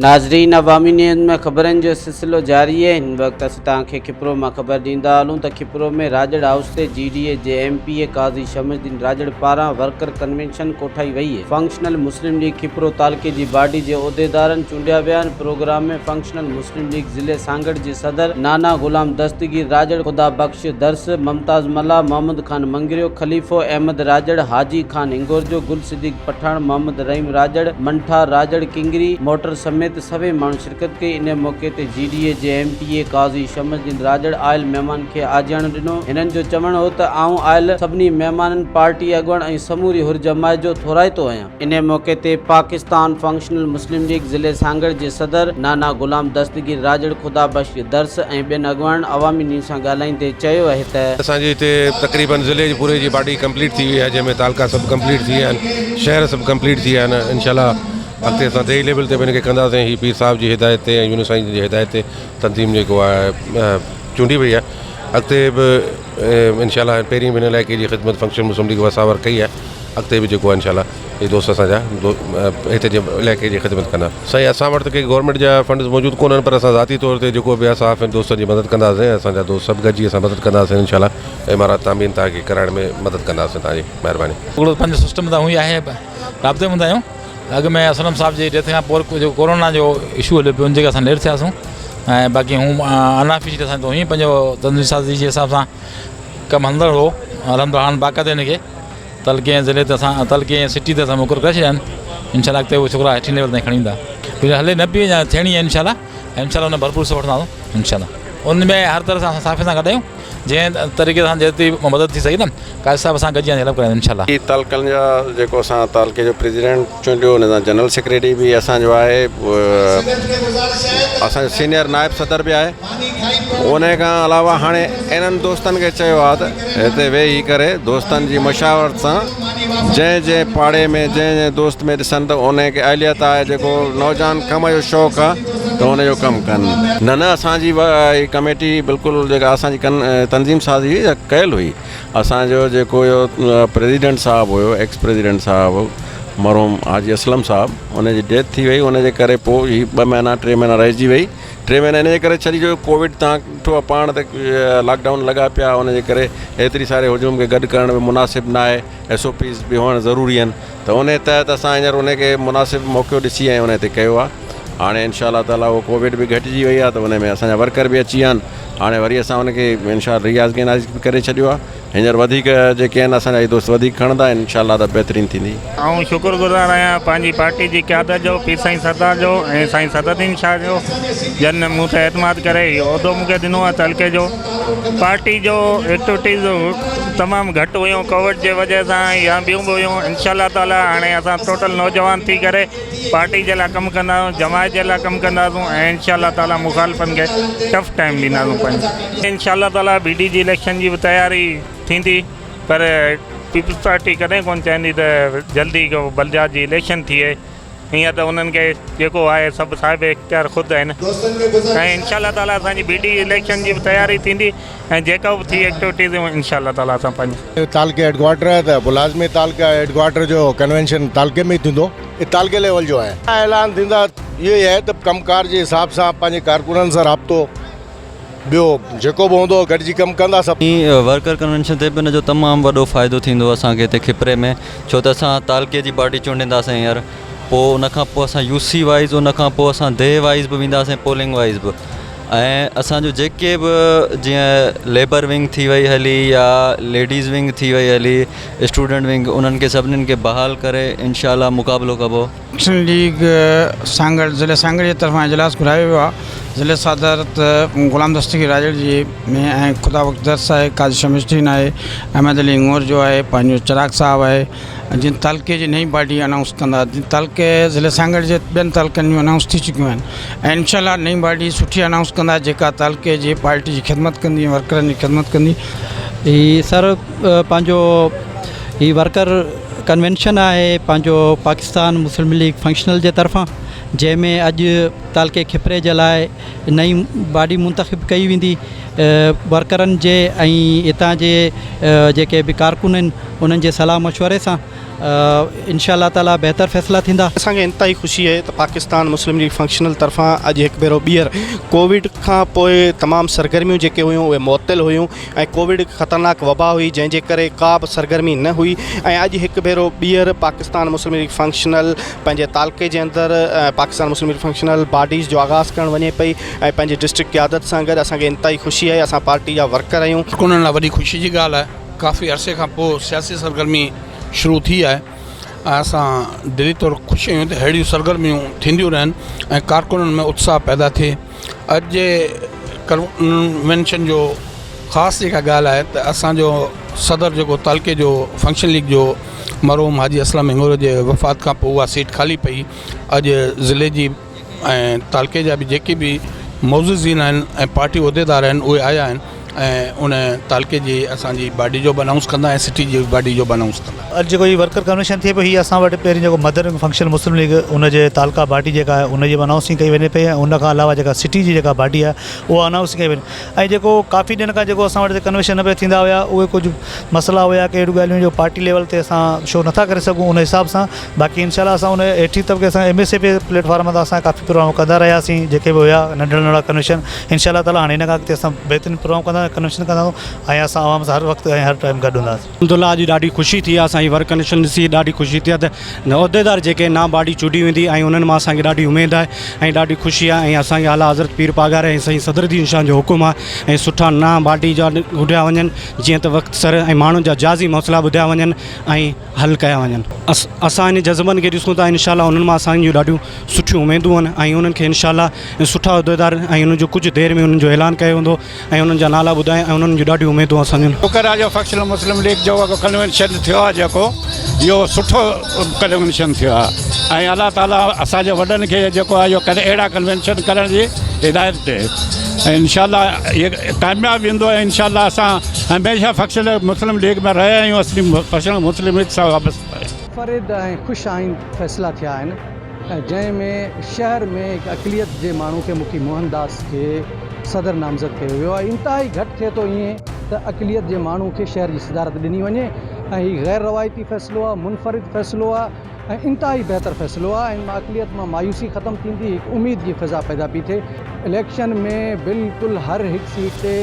नाज़रीन, अवामी न्यूज़ में ख़बरनि जो सिलसिलो जारी है। हिन वक्त असीं तव्हांखे खिपरो मां ख़बर ॾींदा हलूं त खिपरो में राजड़ हाउस ते GDA जे MPA काज़ी शमसुद्दीन राजड़ पारां वर्कर कन्वेंशन कोठाई वई है। फंक्शनल मुस्लिम लीग खिपरो तालुके जी बॉडी जे उहिदेदारनि चूंडिया विया आहिनि। प्रोग्राम में फंक्शनल मुस्लिम लीग ज़िले सांगड़ जे सदर नाना गुलाम दस्तगीर राजड़, खुदा बख्श दर्स, मुमताज़ मल्ला, मोहम्मद खान मंगरियो, खलीफ़ो अहमद राजड़, हाजी खान इंगोरजो, गुल सिद्दीक पठान, मोहम्मद रहीम राजड़, मंठा राजड़ किंगरी मोटर समेत सभई माण्हू शिरकत कई। इन मौके ते GDA जे MPA काज़ी शमसुद्दीन राजड़ आयल महिमान खे आजियाणो ॾिनो। हिननि जो चवणु हो त आऊं आयल सभिनी महिमाननि, पार्टी अॻुवाण ऐं समूरी हुर जमायत जो थोराइतो आहियां। इन मौके ते पाकिस्तान फंक्शनल मुस्लिम लीग ज़िले सांगड़ जे सदर नाना गुलाम दस्तगीर राजड़, खुदा बख्श दर्स ऐं ॿियनि अॻुवाणनि अवामी न्यूज़ सां ॻाल्हाईंदे चयो आहे त असांजे हिते तक़रीबन ज़िले जी पूरे जी बॉडी कंप्लीट थी वई आहे, जंहिंमें तालका सभु कंप्लीट थी विया आहिनि, शहर सभु कंप्लीट थी विया आहिनि। इंशाल्लाह अॻिते असां तई लेवल ते हिनखे कंदासीं। ही पीर साहिब जी हिदायत ते ऐं यूनुस साईं जी हिदायत ते तंज़ीम जेको आहे चूंडी वई आहे। अॻिते बि इंशाल्लाह पहिरीं बि हिन इलाइक़े जी ख़िदमत फंक्शन मुस्लिम लीग वसावर कई आहे। अॻिते बि जेको आहे इंशाल्लाह हे दोस्त असांजा हिते जे इलाइक़े जी ख़िदमत कंदा। साईं, असां वटि त के गवर्नमेंट जा फंड्स मौजूदु कोन आहिनि, पर असां ज़ाती तौर ते जेको बि असां दोस्तनि जी मदद कंदासीं। असांजा दोस्त सभु गॾिजी असां मदद कंदासीं। इंशाल्लाह इमारत तामीर तव्हांखे कराइण में मदद कंदासीं। तव्हांजी महिरबानी। पंहिंजो सिस्टम त हुई आहे, राब्ते में हूंदा आहियूं। अॻु में असलम साहब जी डेथ खां पोइ जो कोरोना जो इशू हलियो पियो, उन जेके असां लेट थियासीं। ऐं बाक़ी हू अनाफी असां त हुई पंहिंजो तंज़ीम साज़ी जे हिसाब सां कमु हलंदड़ हो। अलहमदुलिल्लाह हाणे बाक़ाइदे हिनखे तलके ज़िले ते असां तलके सिटी ते असां मुक़ररु करे छॾिया आहिनि। इंशाल्लाह अॻिते उहे छोकिरा हेठि लेवल ताईं खणी ईंदा। फिर हले न पई या थियणी आहे इंशाल्लाह हुन भरपूर सो वठंदासीं इंशाल्लाह। उन में हर तरह सां असां साफ़े सां गॾु आहियूं, जंहिं तरीक़े सां जेतिरी मदद थी सघे न काज़ी साहिब असां गॾिजी हेल्प करायूं इंशाल्लाह। तालकनि जा जेको असां तालके जो प्रेसिडेंट चूंडियो, हुन सां जनरल सेक्रेटरी बि असांजो आहे, असांजो सीनियर नायब सदर बि आहे। उन खां अलावा हाणे इन्हनि दोस्तनि खे चयो आहे त हिते वेही करे दोस्तनि जी मशावरत सां जंहिं पाड़े में जंहिं दोस्त में ॾिसनि त उनखे अहलियत आहे, जेको नौजवान कम जो शौक़ु आहे त उनजो कमु कनि। न असांजी कमेटी बिल्कुलु जेका असांजी तंज़ीम साज़ी कयल हुई। असांजो जेको इहो प्रेसिडेंट साहिबु हुयो, एक्स प्रेसिडेंट साहिबु मरहूम हाजी असलम साहिबु, उनजी डेथ थी वई। उनजे करे पोइ ही 2 महीना 3 महीना रहिजी वई। 3 महीना इन जे करे छॾी जो कोविड तव्हां ॾिठो आहे पाण त लॉकडाउन लॻा पिया। उनजे करे एतिरी सारे हुजूम खे गॾु करण में मुनासिबु न आहे। SOPs बि हुअणु ज़रूरी आहिनि। त उन तहत असां हींअर उनखे मुनासिबु मौक़ो ॾिसी ऐं उन ते कयो आहे। हाणे इंशाल्लाह ताला उहो कोविड बि घटिजी वई आहे, त उन में असांजा वर्कर बि अची विया आहिनि। हाणे वरी असां उनखे इंशाल्लाह रियाज़ के नाज़ करे छॾियो आहे। हींअर वधीक जेके आहिनि असांजा दोस्त वधीक खणंदा आहिनि। इंशाल्लाह त बहितरीनु थींदी। ऐं शुक्रगुज़ार आहियां पंहिंजी पार्टी जी क़यादत जो, पीर साईं सरदार जो ऐं साईं सदरुद्दीन शाह जो, जिन मूं ते एतमाद करे इहो उहिदो मूंखे ॾिनो आहे तलके जो। पार्टी जो एक्टिविटीज़ तमामु घटि हुयूं कोविड जे वजह सां, या ॿियूं बि हुयूं। इंशाल्लाह ताला हाणे असां टोटल नौजवान थी करे पार्टी जे लाइ कमु कंदा आहियूं, जमायत जे लाइ कमु कंदासीं ऐं इंशाल्लाह ताला मुखालिफ़नि खे टफ टाइम ॾींदासीं पंहिंजो। इंशाल्लाह ताला BD जी इलेक्शन जी बि तयारी थींदी, पर पीपल्स पार्टी कॾहिं कोन चाहींदी त जल्दी बलदियात जी इलेक्शन थिए। हीअं त उन्हनि खे जेको आहे सभु साहिब इख्तियार ख़ुदि आहिनि। ऐं इंशाल्लाह ताला असांजी BD इलेक्शन जी बि तयारी थींदी ऐं जेका बि थी एक्टिविटीज़ इंशाल्लाह ताला असां पंहिंजी तालके हेडक्वार्टर आहे त मुलाज़िमी तालका हेडक्वार्टर जो कन्वेंशन तालके में ई थींदो। ये तालके लेवल जो आहे। ऐलान थींदा इहो ई आहे त कमकार जे हिसाब सां पंहिंजे कारकुननि सां राब्तो ॿियो जेको बि हूंदो गॾिजी कमु कंदा सभु। वर्कर कन्वेंशन ते बि हिन जो तमामु वॾो फ़ाइदो थींदो असांखे हिते खिपरे में, छो त असां तालके जी बॉडी चूंडींदासीं हींअर। पोइ उनखां पोइ असां UC वाइज़, उनखां पोइ असां देह वाइज़ बि वेंदासीं, पोलिंग वाइज़ बि। ऐं असांजो जेके बि जीअं लेबर विंग थी वई हली या लेडीज़ विंग थी वई हली, स्टूडेंट विंग, उन्हनि खे सभिनीनि खे बहाल करे इंशाल्लाह मुक़ाबिलो कबो। फंक्शन लीग सांगड़ ज़िले सांगड़ जे तरफ़ां इजलास घुरायो वियो आहे। ज़िले सदर गुलाम दस्तगीर राजड़ जी में ऐं खुदा बख्श दर्स आहे, काज़ी शमसुद्दीन आहे, अहमद अली इंगोर जो आहे, पंहिंजो चिराग साहिबु आहे। जिन तालके जी नई बॉडी अनाउंस कंदा, जिन तालके ज़िले सांगड़ जे ॿियनि तालकनि में अनाउंस थी चुकियूं आहिनि। ऐं इंशाल्लाह नई बॉडी सुठी अनाउंस कंदा, जेका तालके जे पार्टी जी ख़िदमत कंदी, वर्करनि जी ख़िदमत कंदी। ही सर पंहिंजो ही वर्कर कन्वेंशन आहे पंहिंजो पाकिस्तान मुस्लिम लीग फंक्शनल जे तरफ़ां, जंहिंमें अॼु तालके खिपरे जे लाइ नई बाडी मुंतखब कई वेंदी वर्करनि जे ऐं हितां जे जेके बि कारकुन आहिनि उन्हनि जे सलाह मशवरे सां इंशाअल्लाह ताला बहितर फ़ैसिला थींदा। असांखे इंतहाई ख़ुशी आहे त पाकिस्तान मुस्लिम लीग फंक्शनल तरफ़ां अॼु हिकु भेरो ॿीहर कोविड खां पोइ तमामु सरगर्मियूं जेके हुयूं उहे मुअत्तल हुयूं ऐं कोविड ख़तरनाक वबा हुई जंहिंजे करे का बि सरगर्मी न हुई ऐं अॼु हिकु भेरो ॿीहर पाकिस्तान मुस्लिम लीग फंक्शनल पंहिंजे तालके जे अंदरि पाकिस्तान मुस्लिम लीग फंक्शनल बॉडीज़ जो आगाज़ करणु वञे पई ऐं पंहिंजे डिस्ट्रिक्ट क़यादत सां गॾु असांखे इंतहाई ख़ुशी आहे। असां पार्टी जा वर्कर आहियूं। कारकुननि लाइ वॾी ख़ुशी जी ॻाल्हि आहे। काफ़ी अरसे खां पोइ सियासी सरगर्मी शुरू थी आहे। असां दिली तौरु ख़ुशि आहियूं त अहिड़ियूं सरगर्मियूं थींदियूं रहनि ऐं कारकुननि में उत्साह पैदा थिए। अॼु जे कन्वेंशन जो ख़ासि जेका ॻाल्हि आहे त असांजो सदर जेको तालके जो फंक्शन लीग जो मरहूम हाजी असलम हिंगोर जे वफ़ात खां पोइ उहा सीट ख़ाली पई। अॼु ज़िले जी ऐं तालके जा बि जेके बि मौज़ूज़ीन आहिनि ऐं पार्टी उहिदेदार आहिनि उहे आया आहिनि ऐं उन तालके जी असांजी बॉडी जो बि अनाउंस कंदा ऐं सिटी जी बॉडी जो बि अनाउंस कंदा। अॼु जेको ही वर्कर कन्वेंशन थिए पियो, हीअ असां वटि पहिरीं जेको मदर फंक्शन मुस्लिम लीग उनजे तालका बॉडी जेका आहे उनजी बि अनाउंसिंग कई वञे पई ऐं उनखां अलावा जेका सिटी जी जेका बॉडी आहे उहा अनाउंस कई वञे। ऐं जेको काफ़ी ॾींहंनि खां जेको असां वटि कन्वेंशन न पिया थींदा हुया उहे कुझु मसइला हुया की अहिड़ियूं ॻाल्हियूं जो पार्टी लेवल ते असां शो नथा करे सघूं उन हिसाब सां। बाक़ी इनशाला असां उन हेठि तबके सां MSA प्लेटफॉर्म तां असां काफ़ी प्रोग्राम कंदा रहियासीं जेके बि हुया नंढड़ा नंढड़ा कन्वेंशन। इंशाअल्लाह ताला हाणे हिन खां अॻिते असां बहितरीन प्रोग्राम कंदा कन्वेंशन कंदा ऐं असां आवाम सां हर वक़्तु ऐं हर टाइम गॾु हूंदासीं। अल्हम्दुलिल्लाह अॼु ॾाढी ख़ुशी थी आहे। असांजी वर्क कनेक्शन ॾिसी ॾाढी ख़ुशी थी आहे त उहिदेदार जेके ना बॉडी चूंडी वेंदी ऐं उन्हनि मां असांखे ॾाढी उमेदु आहे ऐं ॾाढी ख़ुशी आहे। ऐं असांखे आला हज़रत पीर पागार ऐं साईं सदरुद्दीन शाह जो हुकुम आहे ऐं सुठा ना बॉडी जा ॿुधाया वञनि जीअं त वक़्तु सर ऐं माण्हुनि जा जाज़ी मसइला ॿुधाया वञनि ऐं हल कया वञनि। असां इन जज़्बनि खे ॾिसूं था। इंशाअल्लाह उन्हनि मां असांजूं ॾाढियूं सुठियूं उमेदूं आहिनि ऐं उन्हनि खे इंशाअल्लाह सुठा उहिदेदार ऐं उन्हनि जो कुझु देरि में उन्हनि जो ऐलान कयो हूंदो ऐं उन्हनि जा नाला ॿुधाए ऐं उन्हनि जूं ॾाढियूं उमेदूं असांजूं। छोकरा जो फंक्शन मुस्लिम लीग जो कन्वेंशन थियो आहे जेको इहो सुठो कन्वेंशन थियो आहे ऐं अलाह ताला असांजे वॾनि खे जेको आहे इहो अहिड़ा कन्वेंशन करण जी हिदायत ॾे ऐं इंशाअल्लाह इहे कामयाबु वेंदो ऐं इंशाअल्लाह असां हमेशह फंक्शन मुस्लिम लीग में रहिया आहियूं। असली फंक्शन मुस्लिम लीग सां वापसि मुनफरिद ऐं ख़ुशि आइन फ़ैसिला थिया आहिनि जंहिंमें शहर में हिकु अक़लियत जे माण्हू खे मुखी मोहनदास खे सदर नामज़द कयो वियो आहे। इंतिहाई घटि थिए थो ईअं त अक़लियत जे माण्हू खे शहर जी सदारत ॾिनी वञे ऐं हीउ गैर रवायती फ़ैसिलो आहे, मुनफरिद फ़ैसिलो आहे ऐं इंतिहाई बहितर फ़ैसिलो आहे। ऐं अक़लियत मां मायूसी ख़तमु थींदी, हिकु उमेद जी फ़िज़ा पैदा पई थिए। इलेक्शन में बिल्कुलु हर हिकु सीट ते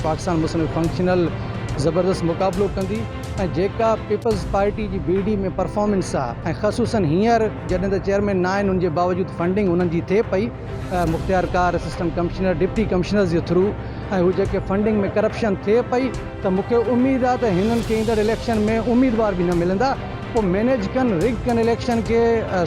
पाकिस्तान मुस्लिम फंक्शनल ज़बरदस्त मुक़ाबिलो कंदी ऐं जेका पीपल्स पार्टी जी BD में परफॉर्मेंस आहे ऐं ख़ुसूसन हींअर जॾहिं त चेयरमैन न आहिनि उनजे बावजूदि फंडिंग उन्हनि जी थिए पई मुख़्तियार कार असिस्टेंट कमिश्नर डिप्टी कमिश्नर्स जे थ्रू ऐं हू जेके फंडिंग में करप्शन थिए पई त मूंखे उमेदु आहे त हिननि खे ईंदड़ इलेक्शन में उमेदवार बि न मिलंदा। पोइ मैनेज कनि रिग कनि इलेक्शन खे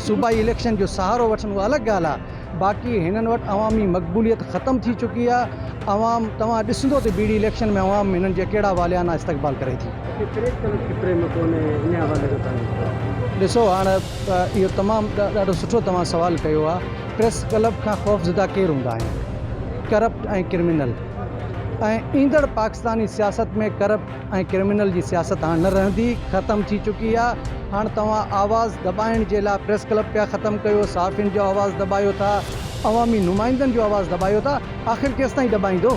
सूबाई इलेक्शन जो सहारो वठनि उहा अलॻि ॻाल्हि आहे। बाक़ी हिननि वटि अवामी मक़बूलियत ख़तमु थी चुकी आहे। अवाम तव्हां ॾिसंदो त BD इलेक्शन में अवाम हिननि जे कहिड़ा वालियाना इस्तक़बाल करे थी। ॾिसो हाणे इहो तमामु ॾाढो सुठो तव्हां सुवालु कयो आहे। प्रेस क्लब खां ख़ौफ़ज़दा केरु हूंदा आहिनि? करप्ट ऐं क्रिमिनल। ऐं ईंदड़ पाकिस्तानी सियासत में करप्ट ऐं क्रिमिनल जी सियासत हाणे न रहंदी, ख़तमु थी चुकी आहे। हाणे तव्हां आवाज़ दॿाइण जे लाइ प्रेस क्लब पिया ख़तमु कयो, सहाफ़ियुनि जो आवाज़ दॿायो था, अवामी नुमाइंदनि जो आवाज़ दॿायो था। आख़िर केसि ताईं दॿाईंदो?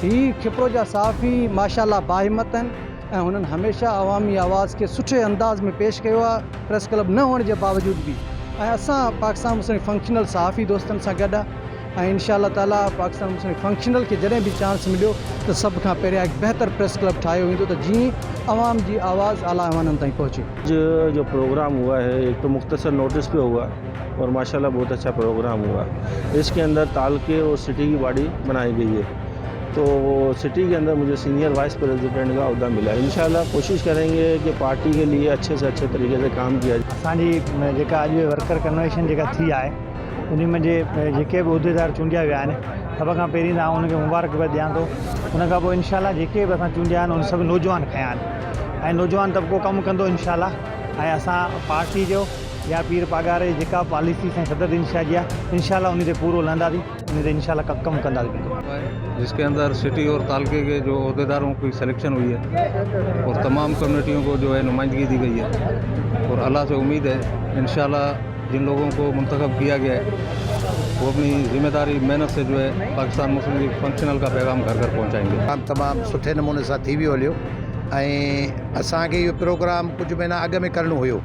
हीअ खिपरो जा सहाफ़ी माशाअल्लाह बाहिमत आहिनि ऐं हुननि हमेशह अवामी आवाज़ खे सुठे अंदाज़ में पेश कयो आहे प्रेस क्लब न हुअण जे बावजूदि बि। ऐं असां पाकिस्तान मुस्लिम फंक्शनल सहाफ़ी दोस्तनि सां गॾु ऐं इंशाअल्लाह ताला पाकिस्तान मुस्लिम फंक्शनल खे जॾहिं बि चांस मिलियो त सभ खां पहिरियां हिकु बहितर प्रेस क्लब ठाहियो वेंदो त जीअं अवाम जी आवाज़ आला ऐवाननि ताईं पहुचे। जो प्रोग्राम हुआ है एक तो मुख्तसर नोटिस पे हुआ और माशाल्लाह बहुत अच्छा प्रोग्राम हुआ। इसके अंदर तालके और सिटी की बॉडी बनाई गई है तो सिटी के अंदर मुझे सीनियर वाइस प्रेसिडेंट का अहदा मिला। इंशाल्लाह कोशिश करेंगे कि पार्टी के लिए अच्छे से अच्छे तरीके से काम किया जाए। असांजी जेका अॼु वर्कर कन्वेंशन जेका थी आहे उन में जेके बि उहिदेदार चूंडिया विया आहिनि सभ खां पहिरीं त उनखे मुबारकबाद ॾियां थो। उन खां पोइ इंशाअल्लाह जेके बि असां चूंडिया आहिनि उन सभु नौजवान खया आहिनि ऐं नौजवान तबिको कमु कंदो इंशाअल्लाह। ऐं असां पार्टी जो या पीर पागारे जेका पॉलिसी साईं सदरुद्दीन शाह जी आहे इंशाअल्लाह उन ते पूरो लहंदासीं, उन ते इंशाअल्लाह कमु कंदासीं। जिसके अंदर सिटी और तालके के जो अहदेदारों की सिलेक्शन हुई है और तमाम कम्युनिटियों को जो है नुमाइंदगी दी गई है और अल्लाह से उम्मीद है इंशाअल्लाह जिन लोगों को मुंतखब किया गया है वो अपनी जिम्मेदारी मेहनत से जो है पाकिस्तान मुस्लिम लीग फंक्शनल का पैगाम घर घर पहुँचाएंगे। काम तमामु सुठे नमूने सां थी वियो हलियो ऐं असांखे इहो प्रोग्राम कुझु महीना अॻु में करिणो हुयो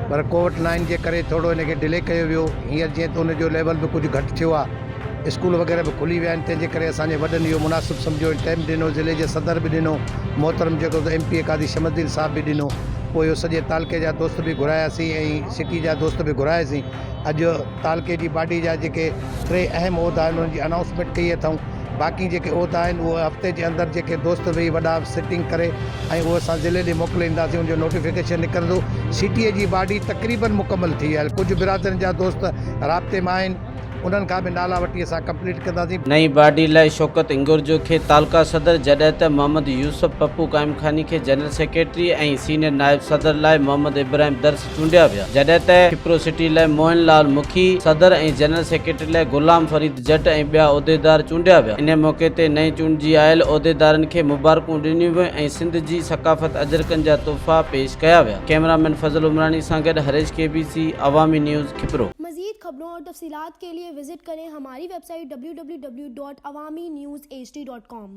पर कोविड-19 जे करे थोरो इनखे डिले कयो वियो। हींअर जीअं त उनजो लेवल बि कुझु घटि थियो आहे, स्कूल वग़ैरह बि खुली विया आहिनि, तंहिंजे करे असांजे वॾनि इहो मुनासिबु सम्झो टाइम ॾिनो, ज़िले जे सदर बि ॾिनो, मोहतरम जेको MP काज़ी शमसुद्दीन साहिब बि ॾिनो। पोइ इहो सॼे तालके जा दोस्त बि घुरायासीं ऐं सिटी जा दोस्त बि घुरायासीं। अॼु तालके जी बाडी जा जेके 3 अहम उहिदा आहिनि उन्हनि जी अनाउंसमेंट कई अथऊं। बाक़ी जेके उहिदा आहिनि उहे हफ़्ते जे अंदरि जेके दोस्त वेही वॾा सिटिंग करे ऐं उहो असां ज़िले ॾे मोकिलींदासीं, उनजो नोटिफिकेशन निकिरंदो। सिटीअ जी बाडी तक़रीबन मुकमल थी आहे। कुझु बिरादरनि जा दोस्त राब्ते में आहिनि, उन्हनि खां बि नाला वठी असां कंप्लीट कंदासीं। नई बाडी लाइ शौकत इंगुरजो खे तालका सदर जॾहिं त मोहम्मद यूसुफ पप्पू काइम खानी खे जनरल सेक्रेटरी ऐं सीनियर नायब सदर लाइ मोहम्मद इब्राहिम दर्स चूंडिया विया, जॾहिं त खिप्रो सिटी लाइ मोहन लाल मुखी सदर ऐं जनरल सेक्रेटरी लाइ गुलाम फरीद जट ऐं ॿिया उहिदेदार चूंडिया विया। इन मौक़े ते नई चूंडिजी आयल उहिदेदारनि खे मुबारकूं ॾिनियूं वियूं ऐं सिंध जी सकाफ़त अजरकनि जा तोहफ़ा पेश कया विया। कैमरामैन फज़ल उमरानी सां गॾु हरेश KBC अवामी न्यूज़ खिप्रो। मज़ीद खबरों और तफसीलात के लिए विजिट करें हमारी वेबसाइट www.awamiNewsHD.com।